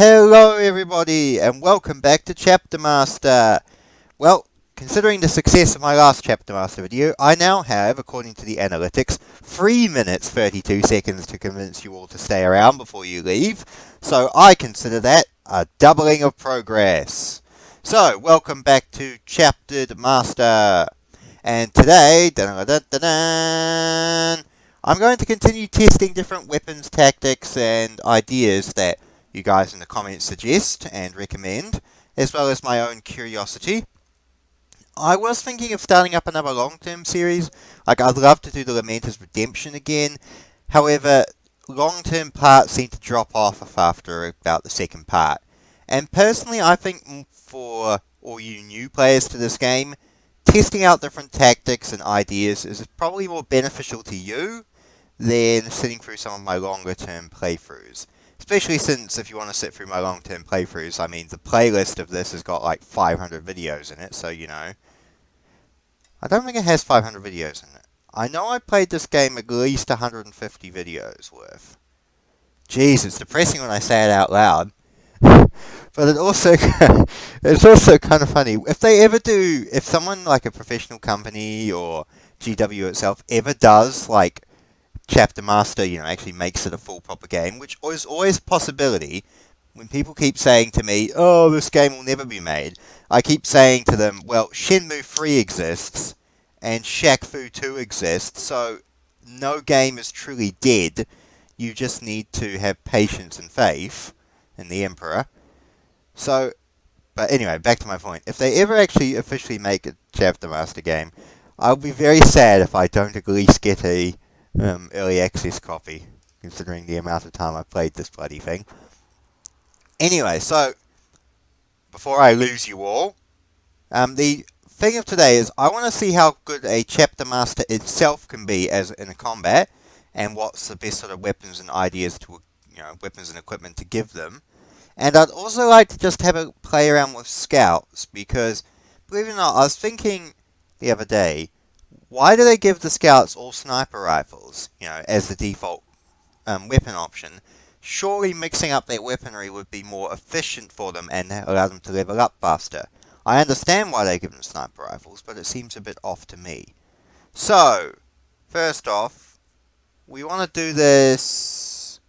Hello everybody and welcome back to Chapter Master. Well, considering the success of my last Chapter Master video, I now have, according to the analytics, 3 minutes 32 seconds to convince you all to stay around before you leave. So I consider that a doubling of progress. So, welcome back to Chapter Master. And today, I'm going to continue testing different weapons, tactics, and ideas that you guys in the comments suggest and recommend, as well as my own curiosity. I was thinking of starting up another long-term series. I'd love to do the Lamenter's Redemption again. However, long-term parts seem to drop off after about the second part. And personally, I think for all you new players to this game, testing out different tactics and ideas is probably more beneficial to you than sitting through some of my longer-term playthroughs. Especially since, if you want to sit through my long-term playthroughs, I mean, the playlist of this has got like 500 videos in it, so, you know. I don't think it has 500 videos in it. I know I played this game at least 150 videos worth. Jeez, it's depressing when I say it out loud. But it's also kind of funny. If someone like a professional company or GW itself ever does, like, Chapter Master, actually makes it a full proper game, which is always a possibility. When people keep saying to me, oh, this game will never be made, I keep saying to them, well, Shenmue 3 exists, and Shaq Fu 2 exists, so no game is truly dead. You just need to have patience and faith in the Emperor. So, but anyway, back to my point. If they ever actually officially make a Chapter Master game, I'll be very sad if I don't at least get a early access copy, considering the amount of time I've played this bloody thing. Anyway, so, before I lose you all, the thing of today is I want to see how good a Chapter Master itself can be as in a combat, and what's the best sort of weapons and ideas to, weapons and equipment to give them. And I'd also like to just have a play around with scouts, because, believe it or not, I was thinking the other day, why do they give the scouts all sniper rifles, as the default weapon option? Surely mixing up their weaponry would be more efficient for them and allow them to level up faster. I understand why they give them sniper rifles, but it seems a bit off to me. So, first off, we want to do this.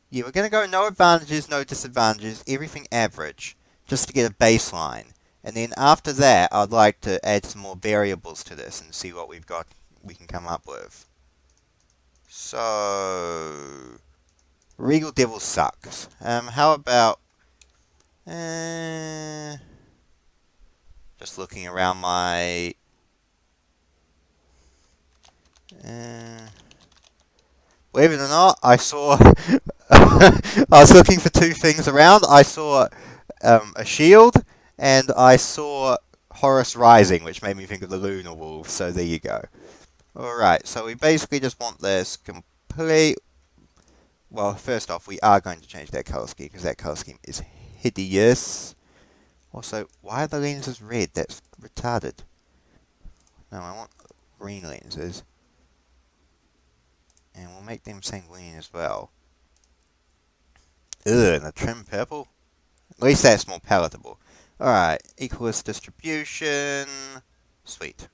Yeah, we're going to go no advantages, no disadvantages, everything average, just to get a baseline. And then after that, I'd like to add some more variables to this and see what we can come up with. So, Regal Devil sucks. How about, just looking around my, believe it or not, I saw, I was looking for two things around. I saw a shield, and I saw Horus Rising, which made me think of the Lunar Wolves, so there you go. Alright, so we basically just want this complete. Well, first off, we are going to change that colour scheme, because that colour scheme is hideous. Also, why are the lenses red? That's retarded. No, I want green lenses. And we'll make them sanguine as well. Ugh, and a trim purple? At least that's more palatable. Alright, equalist distribution. Sweet.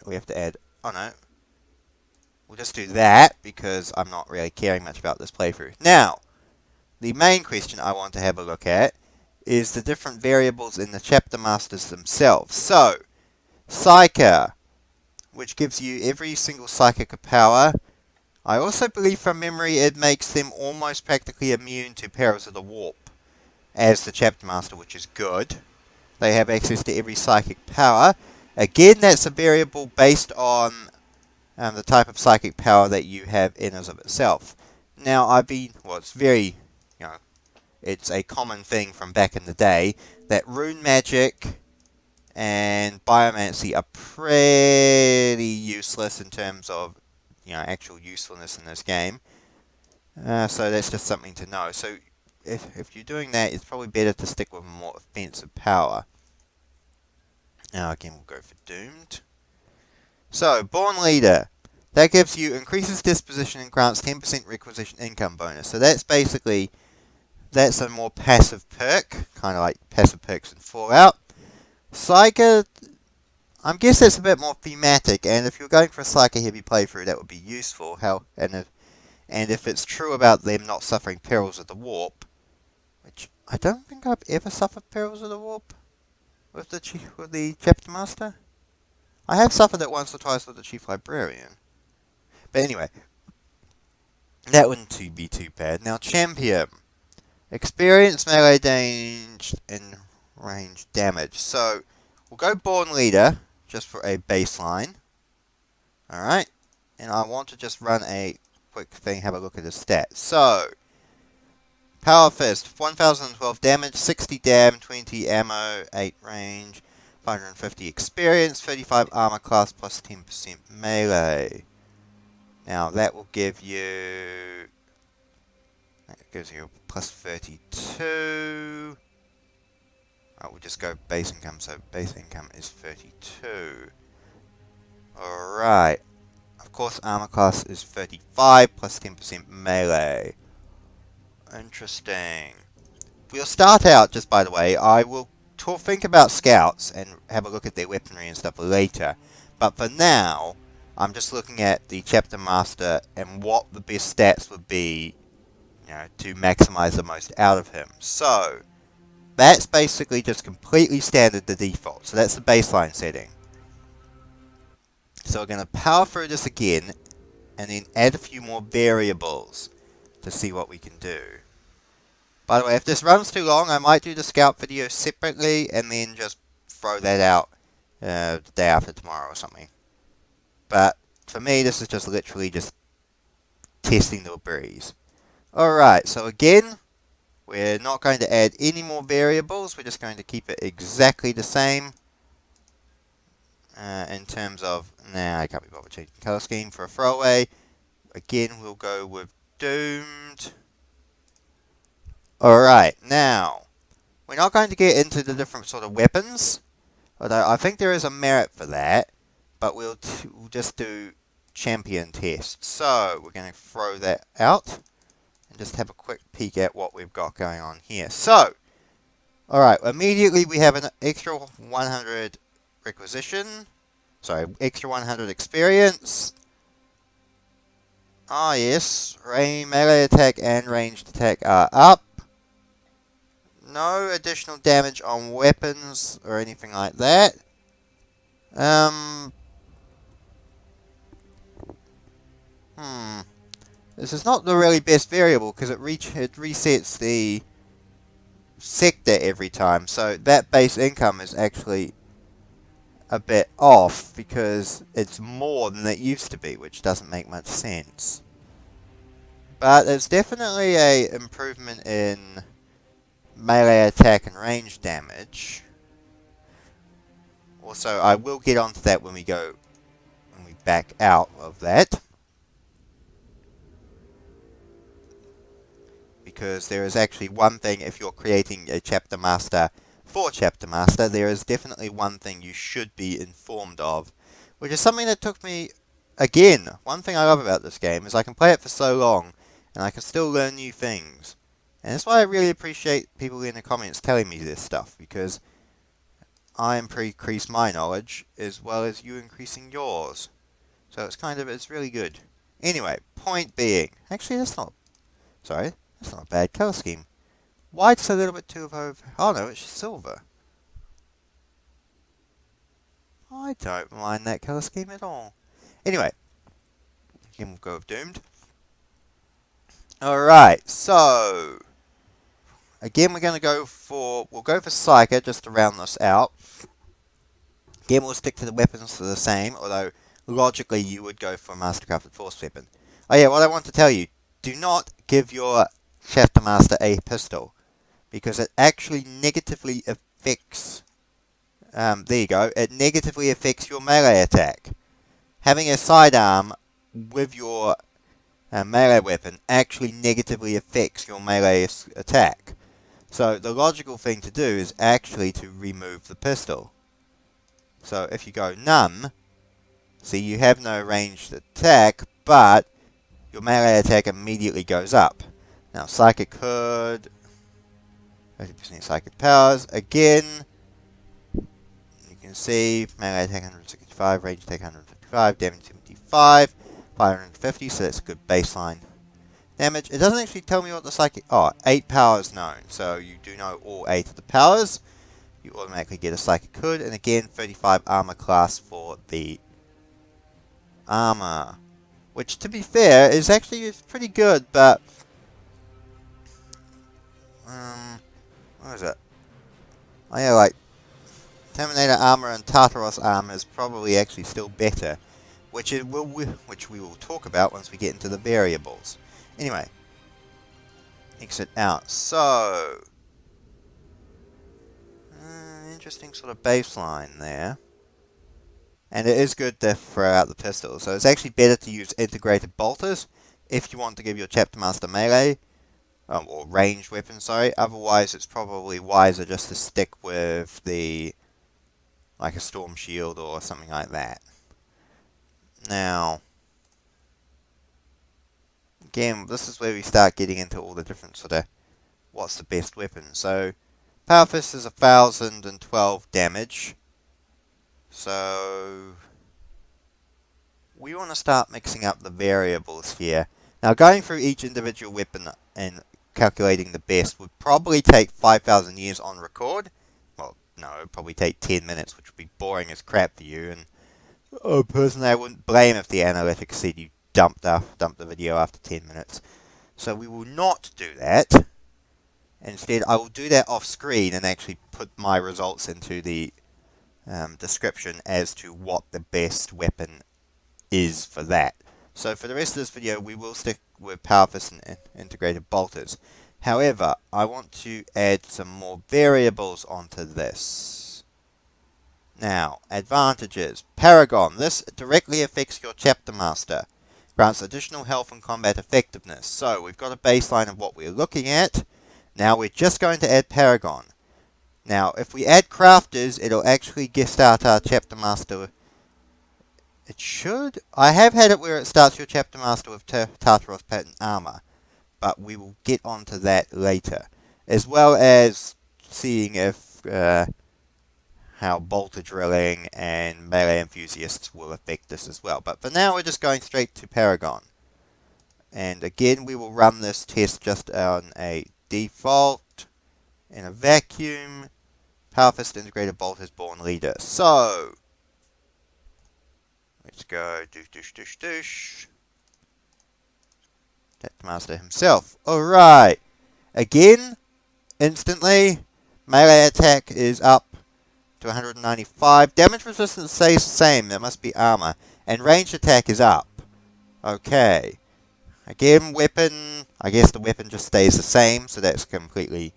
We have to add. Oh no. We'll just do that because I'm not really caring much about this playthrough. Now, the main question I want to have a look at is the different variables in the Chapter Masters themselves. So, Psyker, which gives you every single psychic power. I also believe from memory it makes them almost practically immune to Perils of the Warp as the Chapter Master, which is good. They have access to every psychic power. Again, that's a variable based on the type of psychic power that you have in as of itself. Now, it's very, it's a common thing from back in the day that rune magic and biomancy are pretty useless in terms of, actual usefulness in this game. So that's just something to know. So if you're doing that, it's probably better to stick with a more offensive power. Now again, we'll go for Doomed. So, Born Leader. That gives you increases disposition and grants 10% requisition income bonus. So that's basically, that's a more passive perk, kind of like passive perks in Fallout. Psyker, I guess that's a bit more thematic, and if you're going for a Psyker heavy playthrough, that would be useful. And if it's true about them not suffering perils of the warp, which I don't think I've ever suffered perils of the warp with the Chapter Master. I have suffered it once or twice with the Chief Librarian. But anyway, that wouldn't be too bad. Now, Champion. Experience melee and range damage. So, we'll go Born Leader, just for a baseline. Alright. And I want to just run a quick thing, have a look at his stats. So, Power Fist, 1012 damage, 60 dam, 20 ammo, 8 range, 550 experience, 35 armor class, plus 10% melee. Now, that will give you... That gives you plus 32. We'll just go base income, so base income is 32. Alright. Of course, armor class is 35, plus 10% melee. Interesting. We'll start out, just by the way, I will think about scouts and have a look at their weaponry and stuff later. But for now, I'm just looking at the Chapter Master and what the best stats would be, to maximize the most out of him. So, that's basically just completely standard, the default. So that's the baseline setting. So we're going to power through this again, and then add a few more variables to see what we can do. By the way, if this runs too long, I might do the scout video separately, and then just throw that out the day after tomorrow or something. But for me, this is just literally just testing the breeze. Alright, so again, we're not going to add any more variables. We're just going to keep it exactly the same. In terms of, I can't be bothered changing color scheme for a throwaway. Again, we'll go with Doomed. Alright, now, we're not going to get into the different sort of weapons, although I think there is a merit for that, but we'll just do champion tests. So, we're going to throw that out, and just have a quick peek at what we've got going on here. So, alright, immediately we have an extra 100 requisition, extra 100 experience. Ah yes, melee attack and ranged attack are up. No additional damage on weapons or anything like that. This is not the really best variable because it resets the sector every time. So that base income is actually a bit off because it's more than it used to be, which doesn't make much sense. But it's definitely a improvement in melee attack and range damage. Also, I will get onto that when we back out of that. Because there is actually one thing, if you're creating a Chapter Master for Chapter Master, there is definitely one thing you should be informed of, which is something that took me, again, one thing I love about this game is I can play it for so long, and I can still learn new things. And that's why I really appreciate people in the comments telling me this stuff, because I increase my knowledge, as well as you increasing yours. So it's really good. Anyway, point being, actually that's not a bad colour scheme. White's a little bit too over. Oh no, it's silver. I don't mind that colour scheme at all. Anyway, again we'll go with Doomed. Alright, so again we'll go for Psyker just to round this out. Again we'll stick to the weapons for the same, although logically you would go for a Mastercrafted Force weapon. Oh yeah, what I want to tell you, do not give your Chapter Master a pistol, because it actually negatively affects, it negatively affects your melee attack. Having a sidearm with your melee weapon actually negatively affects your melee attack. So the logical thing to do is actually to remove the pistol. So if you go none, See, you have no ranged attack, but your melee attack immediately goes up. Now, Psychic Hood, 50% Psychic Powers. Again, you can see melee attack 165, range attack 155, damage 75, 550, so that's a good baseline damage. It doesn't actually tell me what the Psychic... Oh, 8 powers known, so you do know all 8 of the powers. You automatically get a Psychic Hood, and again, 35 armor class for the armor. Which, to be fair, is actually pretty good, but... what is it? Oh yeah, like, Terminator armor and Tartaros armor is probably actually still better. Which we will talk about once we get into the variables. Anyway. Exit out. So... interesting sort of baseline there. And it is good to throw out the pistol. So it's actually better to use integrated bolters if you want to give your Chapter Master melee. Or ranged weapon, sorry. Otherwise, it's probably wiser just to stick with the... like a Storm Shield or something like that. Now... again, this is where we start getting into all the different sort of... what's the best weapon. So, Power Fist is 1012 damage. So... we want to start mixing up the variables here. Now, going through each individual weapon and calculating the best would probably take 5,000 years on record. Well, no, it would probably take 10 minutes, which would be boring as crap for you. And personally, I wouldn't blame if the analytics said you dumped the video after 10 minutes. So we will not do that. Instead, I will do that off screen and actually put my results into the description as to what the best weapon is for that. So for the rest of this video, we will stick with Power Fist and integrated bolters. However, I want to add some more variables onto this. Now, advantages. Paragon. This directly affects your Chapter Master. Grants additional health and combat effectiveness. So, we've got a baseline of what we're looking at. Now, we're just going to add Paragon. Now, if we add Crafters, it'll actually start our Chapter Master. It should. I have had it where it starts your Chapter Master with Tartaros pattern armor, but we will get onto that later, as well as seeing if how bolter drilling and melee enthusiasts will affect this as well. But for now, we're just going straight to Paragon, and again, we will run this test just on a default in a vacuum. Power Fist integrated bolters born leader. So. Let's go, douche. Chapter Master himself. Alright. Again, instantly, melee attack is up to 195. Damage resistance stays the same. There must be armor. And ranged attack is up. Okay. Again, weapon. I guess the weapon just stays the same, so that's completely,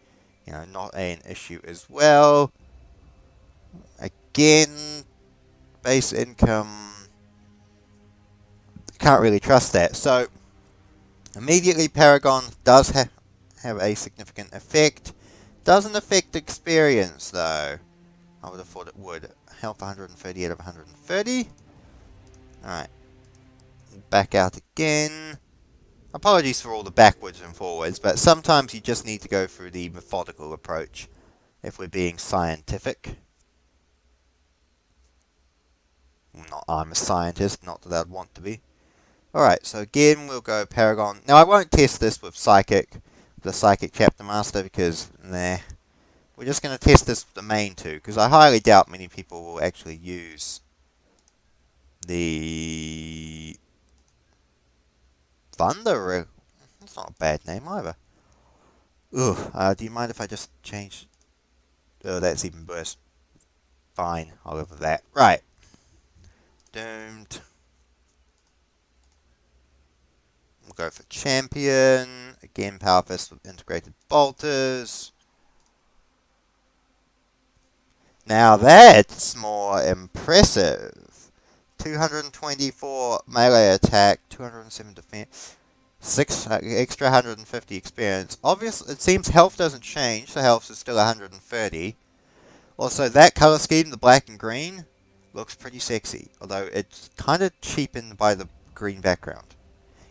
not an issue as well. Again, base income. Can't really trust that. So, immediately Paragon does have a significant effect. Doesn't affect experience, though. I would have thought it would. Health 130 out of 130. Alright. Back out again. Apologies for all the backwards and forwards, but sometimes you just need to go through the methodical approach if we're being scientific. I'm a scientist, not that I'd want to be. Alright, so again, we'll go Paragon. Now, I won't test this with the Psychic Chapter Master, because, nah. We're just going to test this with the main two, because I highly doubt many people will actually use the Thunder. That's not a bad name either. Ugh, do you mind if I just change? Oh, that's even worse. Fine, I'll live with that. Right. Doomed. We'll go for Champion. Again, Power Fist with integrated bolters. Now that's more impressive. 224 melee attack, 207 defense, 6 extra 150 experience. Obviously, it seems health doesn't change, so health is still 130. Also, that color scheme, the black and green, Looks pretty sexy, although it's kind of cheapened by the green background.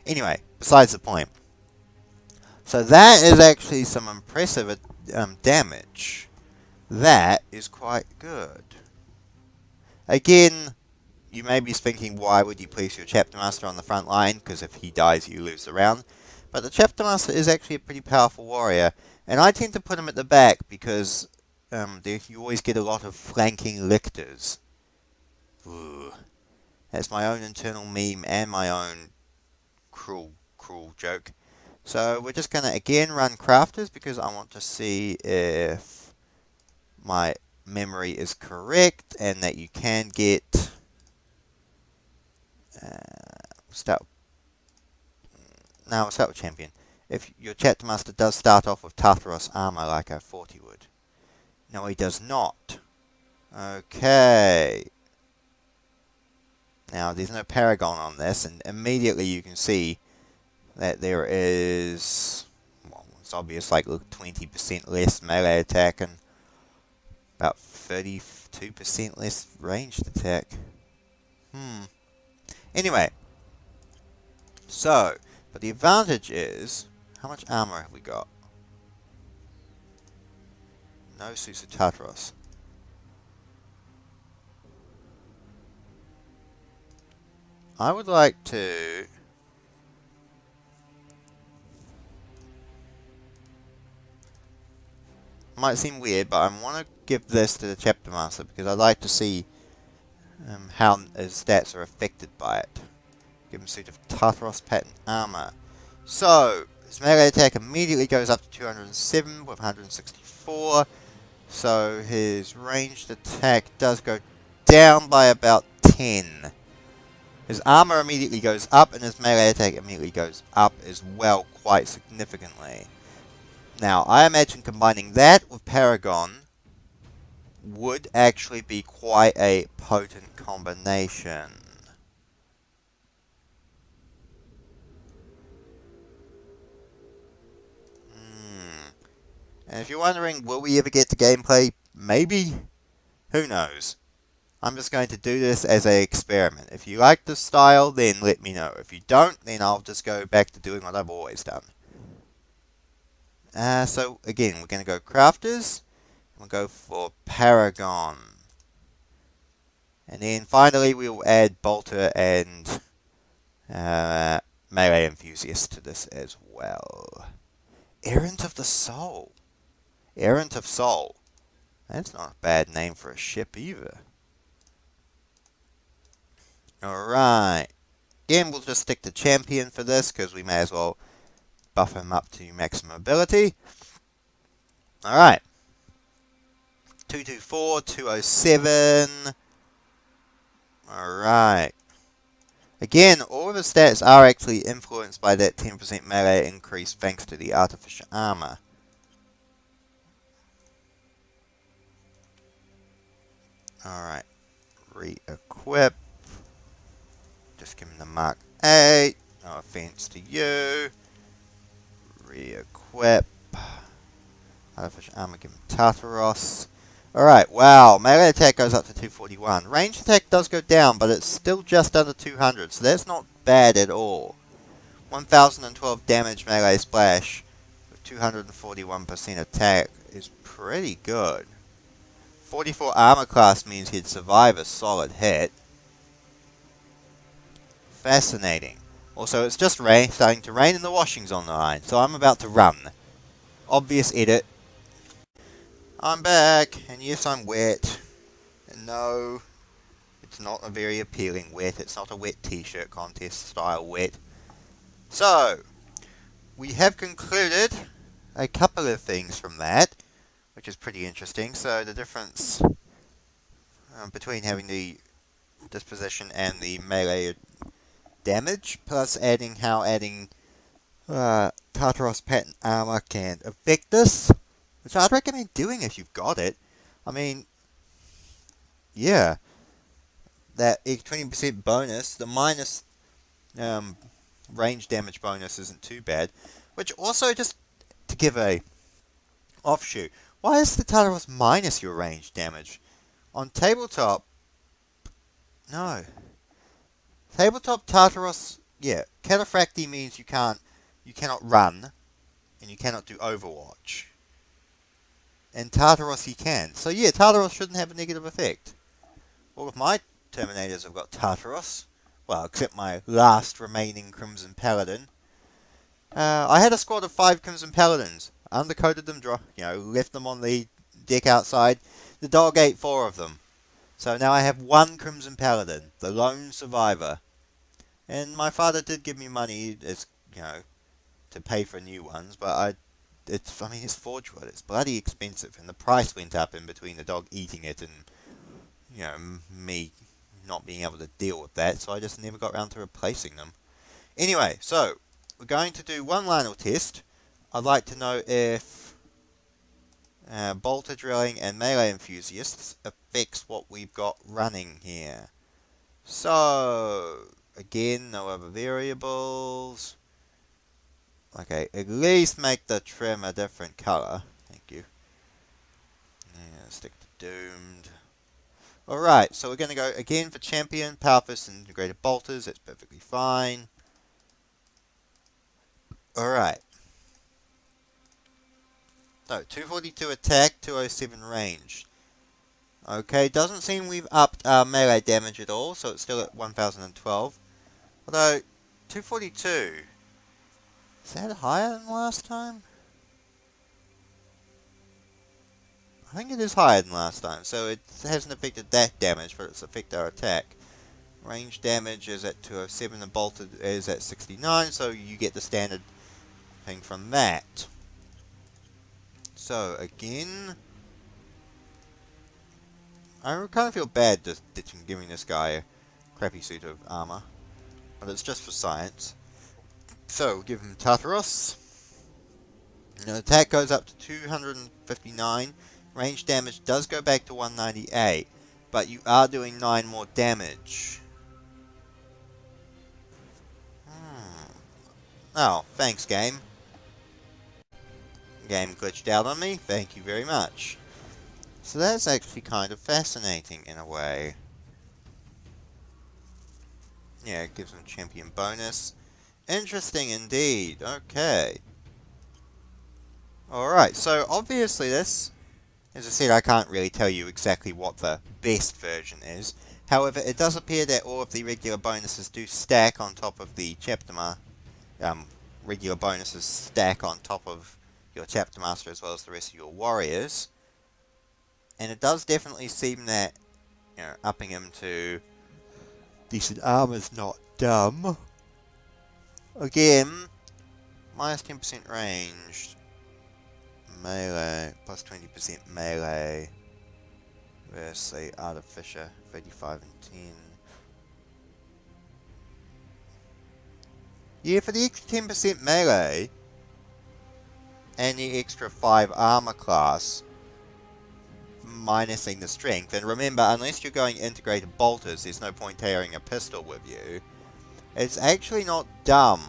Anyway, besides the point. So that is actually some impressive damage. That is quite good. Again, you may be thinking, why would you place your Chapter Master on the front line? Because if he dies, you lose the round. But the Chapter Master is actually a pretty powerful warrior. And I tend to put him at the back because you always get a lot of flanking lictors. Ooh. That's my own internal meme and my own cruel joke. So we're just going to again run crafters because I want to see if my memory is correct and that you can get start. Now we'll start with champion. If your Chapter Master does start off with Tartaros armor like a 40 would. No, he does not. Okay. Now there's no Paragon on this, and immediately you can see that there is, well, it's obvious, like 20% less melee attack and about 32% less ranged attack. Anyway, so, but the advantage is, how much armor have we got? No suits of Tartaros. I would like to might seem weird, but I want to give this to the Chapter Master because I'd like to see how his stats are affected by it. Give him a suit of Tartaros pattern armor. So, his melee attack immediately goes up to 207 with 164. So, his ranged attack does go down by about 10. His armor immediately goes up and his melee attack immediately goes up as well quite significantly. Now, I imagine combining that with Paragon would actually be quite a potent combination. And if you're wondering, will we ever get to gameplay? Maybe. Who knows? I'm just going to do this as an experiment. If you like the style, then let me know. If you don't, then I'll just go back to doing what I've always done. So, again, we're going to go Crafters. We'll go for Paragon. And then finally, we'll add Bolter and Melee Enthusiast to this as well. Errant of the Soul. Errant of Soul. That's not a bad name for a ship either. Alright. Again, we'll just stick to Champion for this, because we may as well buff him up to maximum ability. Alright. 224, 207. Alright. Again, all of the stats are actually influenced by that 10% melee increase thanks to the artificial armor. Alright. Re-equip. Just give him the Mark 8. No offense to you. Re-equip. Artificial armor, give him Tartaros. Alright, wow. Melee attack goes up to 241. Range attack does go down, but it's still just under 200, so that's not bad at all. 1012 damage melee splash with 241% attack is pretty good. 44 armor class means he'd survive a solid hit. Fascinating. Also, it's just starting to rain and the washing's on the line, so I'm about to run. Obvious edit. I'm back, and yes, I'm wet. And no, it's not a very appealing wet. It's not a wet t-shirt contest style wet. So, we have concluded a couple of things from that, which is pretty interesting. So, the difference between having the disposition and the melee damage, plus how adding Tartaros pattern armor can affect this, which I'd recommend doing if you've got it. I mean, yeah, that 20% bonus, the minus range damage bonus isn't too bad. Which also, just to give a offshoot, why is the Tartaros minus your range damage? On tabletop, No. Tabletop Tartaros, yeah. Cataphracti means you cannot run, and you cannot do Overwatch. And Tartaros you can. So yeah, Tartaros shouldn't have a negative effect. All of my Terminators have got Tartaros. Well, except my last remaining Crimson Paladin. I had a squad of 5 Crimson Paladins. Undercoated them, left them on the deck outside. The dog ate 4 of them. So now I have 1 Crimson Paladin, the lone survivor. And my father did give me money, to pay for new ones, but it's forge wood. It's bloody expensive, and the price went up in between the dog eating it and, me not being able to deal with that, so I just never got around to replacing them. Anyway, so we're going to do one Lionel test. I'd like to know if bolter drilling and melee enthusiasts affects what we've got running here. So, again, no other variables. Okay, at least make the trim a different color. Thank you. Yeah, stick to doomed. Alright, so we're going to go again for champion, power fist, and integrated bolters. That's perfectly fine. Alright. So, 242 attack, 207 range. Okay, doesn't seem we've upped our melee damage at all, so it's still at 1012. Although, 242... is that higher than last time? I think it is higher than last time, so it hasn't affected that damage, but it's affected our attack. Range damage is at 207 and bolted is at 69, so you get the standard thing from that. So, again, I kind of feel bad just giving this guy a crappy suit of armor, but it's just for science. So, we'll give him Tartaros. Now, attack goes up to 259. Range damage does go back to 198, but you are doing 9 more damage. Oh, thanks, game. Game glitched out on me. Thank you very much. So that's actually kind of fascinating in a way. Yeah, it gives him champion bonus. Interesting indeed. Okay. Alright, so obviously this, as I said, I can't really tell you exactly what the best version is. However, it does appear that all of the regular bonuses do stack on top of the Chapter Master. Regular bonuses stack on top of your Chapter Master as well as the rest of your warriors. And it does definitely seem that, upping him to decent armor is not dumb. Again, minus 10% ranged. Melee, plus 20% melee. Versus the Artificer, 35 and 10. Yeah, for the extra 10% melee, and the extra 5 armor class, minusing the strength, and remember, unless you're going integrated bolters, there's no point carrying a pistol with you. It's actually not dumb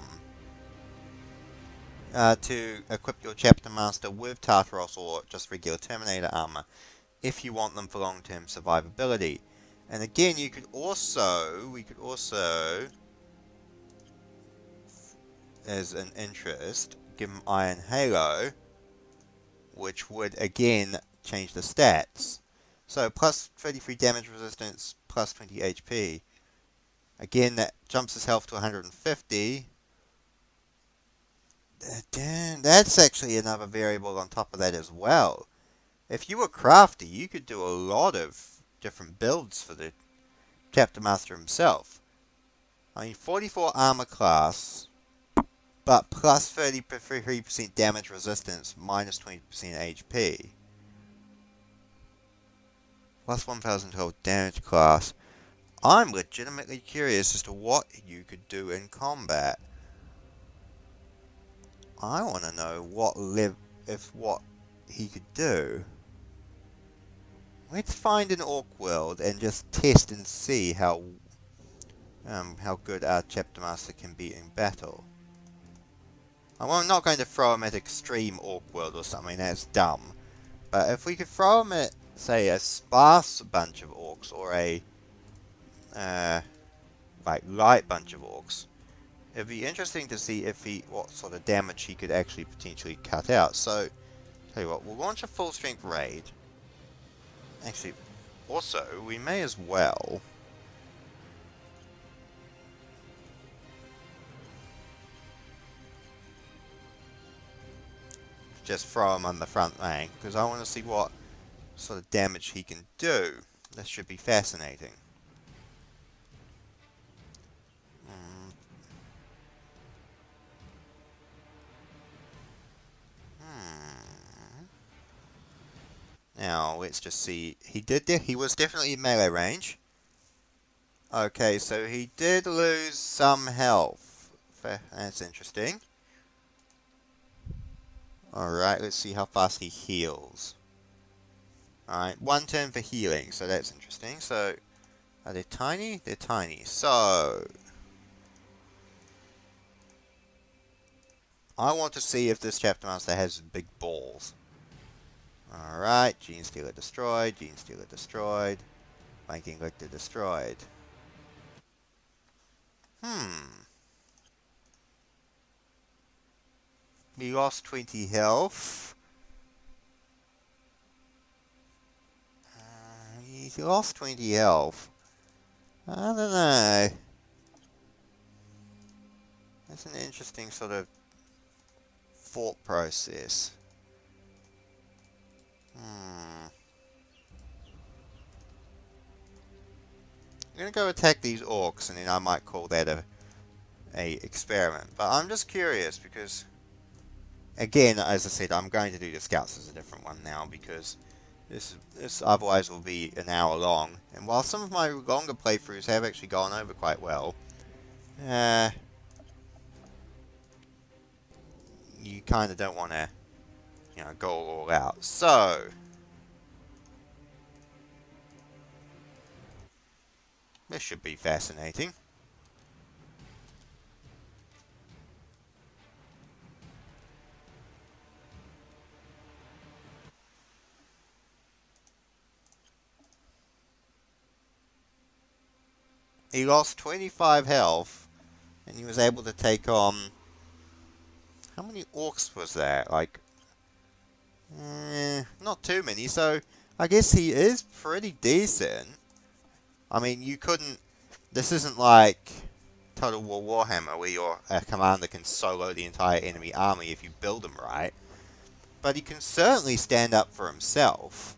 to equip your Chapter Master with Tartaros or just regular Terminator armor, if you want them for long-term survivability. And again, we could also, as an interest, give them Iron Halo, which would again change the stats. So plus 33 damage resistance, plus 20 HP. Again, that jumps his health to 150. That's actually another variable on top of that as well. If you were crafty, you could do a lot of different builds for the Chapter Master himself. I mean, 44 armor class, but plus 33% damage resistance, minus 20% HP. Plus 1012 damage class. I'm legitimately curious as to what you could do in combat. I want to know what he could do. Let's find an Orc world and just test and see how good our Chapter Master can be in battle. I'm not going to throw him at extreme Orc world or something, that's dumb. But if we could throw him at, say, a sparse bunch of Orcs or a like light bunch of orcs. It'd be interesting to see if what sort of damage he could actually potentially cut out. So, tell you what, we'll launch a full strength raid. Actually, also, we may as well just throw him on the front rank, because I want to see what sort of damage he can do. This should be fascinating. Now, let's just see. He was definitely in melee range. Okay, so he did lose some health. That's interesting. Alright, let's see how fast he heals. Alright, 1 turn for healing, so that's interesting. So, are they tiny? They're tiny. So, I want to see if this Chapter Master has big balls. Alright, Gene Stealer destroyed, Gene Stealer destroyed, Flanking Lictor destroyed. We lost 20 health. He lost 20 health. I don't know. That's an interesting sort of thought process. I'm gonna go attack these orcs, and then I might call that a experiment. But I'm just curious because, again, as I said, I'm going to do the scouts as a different one now because this otherwise will be an hour long. And while some of my longer playthroughs have actually gone over quite well, you kind of don't want to, go all out. So, this should be fascinating. He lost 25 health, and he was able to take on... How many orcs was that? Like, not too many, so I guess he is pretty decent. I mean, you couldn't... This isn't like Total War Warhammer, where your commander can solo the entire enemy army if you build him right. But he can certainly stand up for himself.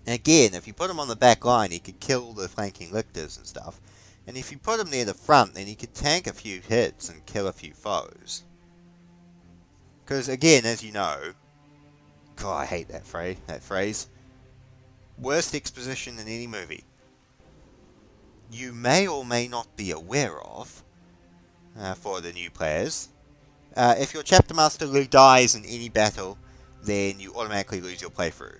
And again, if you put him on the back line, he could kill the flanking lictors and stuff. And if you put him near the front, then he could tank a few hits and kill a few foes. Because again, as you know... God, I hate that phrase. Worst exposition in any movie. You may or may not be aware of, for the new players, if your Chapter Master dies in any battle, then you automatically lose your playthrough.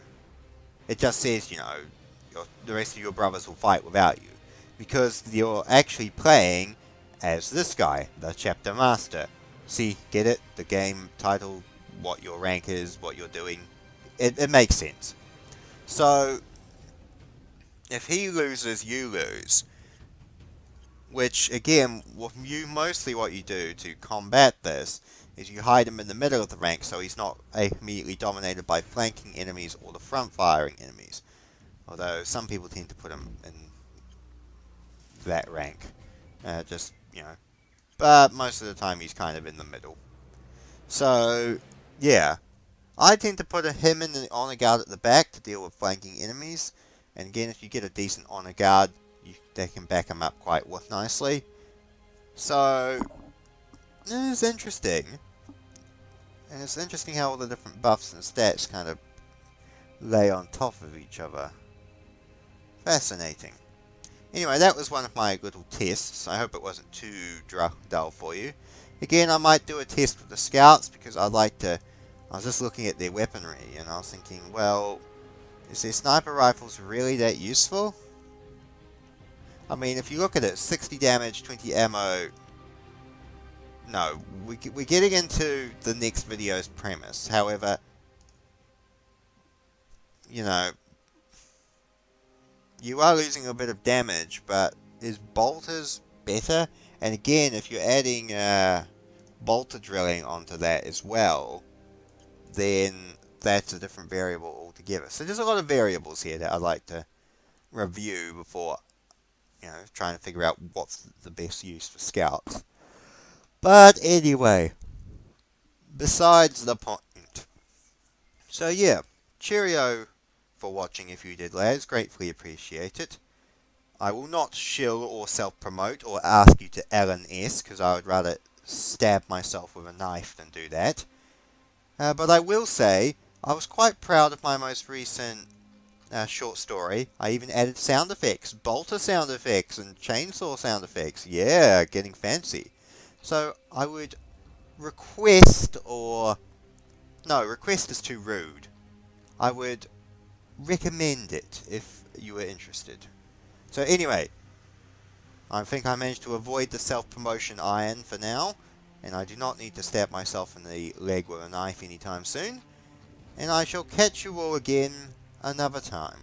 It just says, the rest of your brothers will fight without you. Because you're actually playing as this guy, the Chapter Master. See, get it? The game title, what your rank is, what you're doing. It makes sense. So, if he loses, you lose. Which, again, mostly what you do to combat this is you hide him in the middle of the rank so he's not immediately dominated by flanking enemies or the front firing enemies. Although some people tend to put him in that rank. But most of the time he's kind of in the middle. So, yeah. I tend to put him in the honor guard at the back to deal with flanking enemies. And again, if you get a decent honor guard, they can back him up quite nicely. So, it's interesting. And it's interesting how all the different buffs and stats kind of lay on top of each other. Fascinating. Anyway, that was one of my little tests. I hope it wasn't too dull for you. Again, I might do a test with the scouts because I'd like to... I was just looking at their weaponry and I was thinking, well, is their sniper rifles really that useful? I mean, if you look at it, 60 damage, 20 ammo... No, we're getting into the next video's premise. However, you are losing a bit of damage, but is bolters better? And again, if you're adding bolter drilling onto that as well, then that's a different variable altogether. So there's a lot of variables here that I'd like to review before, trying to figure out what's the best use for scouts. But anyway, besides the point. So yeah, cheerio for watching if you did, lads. Gratefully appreciate it. I will not shill or self-promote or ask you to LNS, because I would rather stab myself with a knife than do that. But I will say, I was quite proud of my most recent short story. I even added sound effects, bolter sound effects, and chainsaw sound effects. Yeah, getting fancy. So I would request, or... No, request is too rude. I would recommend it if you were interested. So anyway, I think I managed to avoid the self-promotion iron for now, and I do not need to stab myself in the leg with a knife anytime soon, and I shall catch you all again another time.